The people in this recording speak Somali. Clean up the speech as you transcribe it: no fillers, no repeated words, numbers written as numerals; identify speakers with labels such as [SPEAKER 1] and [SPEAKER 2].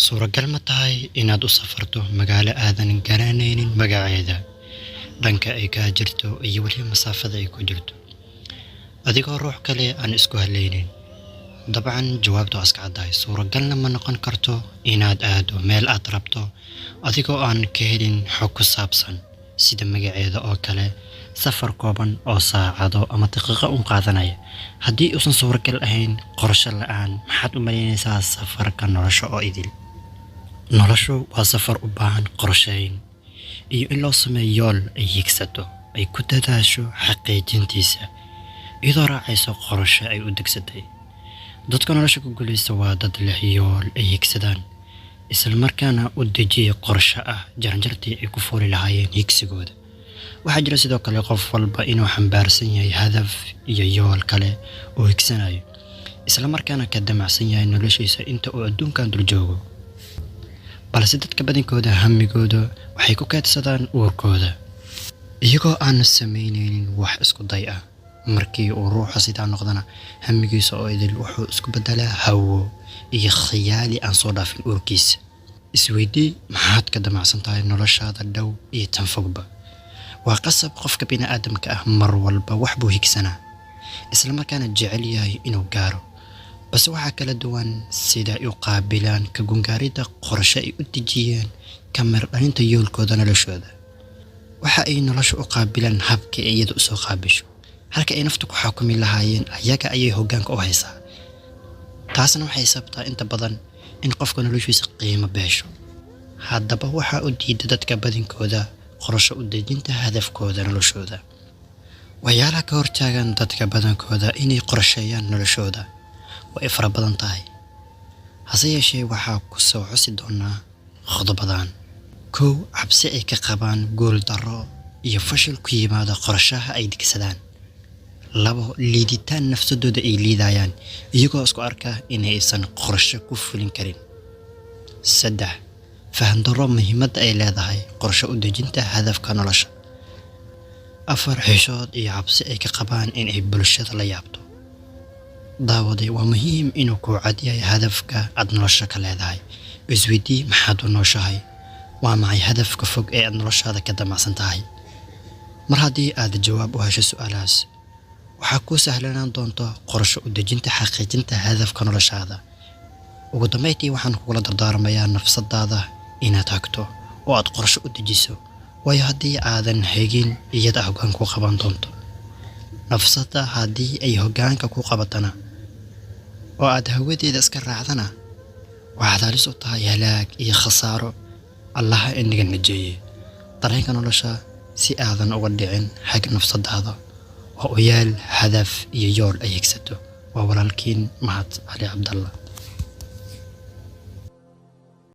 [SPEAKER 1] suuragal ma tahay inaad u safarto magaalo aadan garanaynin magaceeda, dhanka ay ka jirto iyo waliba masaafada ay ku jirto, adigoo ruux kale aan isku haleynin? dabcan jawaabtu iska caddahay. suuragalna ma noqon karto inaad aado meel aad rabto adigoo aan ka helin xog ku saabsan sida magaceeda oo kale safar kooban oo saacado ama daqiiqo u qaadanaya. haddii uusan suuragal ahayn, qorshe la'aan, maxaad u malaynaysaa safarka nolosha oo idil? noloshu waa safar u baahan qorsheyn iyo in loo sameeyo yool ay higsato, ay ku dadaasho xaqiijintiisa iyadoo raacayso qorshe ay u degsatay. dadka nolosha ku guuleysta waa dad leh yool ay higsadaan, isla markaana u dejiya qorshe ah jaranjartii ay ku fuuli lahaayeen higsigooda. waxaa jira sidoo kale qof walba inuu xambaarsan yahay hadaf iyo yool kale oo higsanayo, isla markaana ka damacsan yahay noloshiisa inta uu adduunkan dul joogo. balse dadka badankooda hamigooda waxay ku kaydsadaan uurkooda iyagoo aan samaynaynin wax isku day ah. markii uu ruuxa sidaa noqdana, hamigiisa oo idil wuxuu isku bedelaa hawo iyo khiyaali aan soo dhaafin uurkiisa. isweydii, maxaad ka damacsan tahay noloshaada dhow iyo tan fogba? waa qasab qofka bini'aadamka ah mar walba wax buu higsanaa, isla markaana jecel yahay inuu gaaro. base waxaa kala duwan sida ay u qaabilaan ka gungaaridda qorshe ay u dejiyeen ka mirdhalinta yoolkooda noloshooda. waxa ay nolosha u qaabilaan habka ay iyada u soo qaabisho, halka ay naftu ku xukumi lahaayeen ayaga ayay hoggaanka u haysaa. taasna waxay sababtaa inta badan in qofka noloshiisa qiimo beesho. haddaba waxaa u diida dadka badinkooda qorshe u dejinta hadafkooda noloshooda. waxyaalaha ka hortaagan dadka badankooda inay qorsheeyaan noloshooda way fara badan tahay, hase yeeshee waxaa ku soo xusi doonaa qodobadan. 1. cabsi ay ka qabaan guul darro iyo fashil ku yimaada qorshaha ay degsadaan. 2. liiditaan nafsadooda ay liidayaan iyagoo isku arka inaysan qorshe ku fulin karin. 3. faham darro muhiimadda ay leedahay qorshe u dejinta hadafka nolosha. 4. xishood iyo cabsi ay ka qabaan in ay bulshada la yaabto. daawaday, waa muhiim inuu ku cad yahay hadafka aad nolosha ka leedahay. isweydii, maxaad u nooshahay? waa maxay hadafka fog ee aad noloshaada ka damacsan tahay? mar haddii aad jawaab u hesho su'aalahaas, waxaa kuu sahlanaan doonta qorshe u dejinta xaqiijinta hadafka noloshaada. ugu dambeyntii, waxaan kugula dardaarmayaa nafsadaada inaad hagto oo aad qorshe u dejiso, waayo haddii aadan hegin, iyada hoggaan ku qaban doonto. nafsada haddii ay hoggaanka ku qabatana oo aad hawadeeda iska raacdana, waxaad halis u tahay halaag iyo khasaaro. allaha inaga najeeye. dareenka nolosha si aadan uga dhicin xag nafsadaada oo u yaal hadaf iyo yool ay higsato. waa walaalkiin Mahad Ali Cabdallah.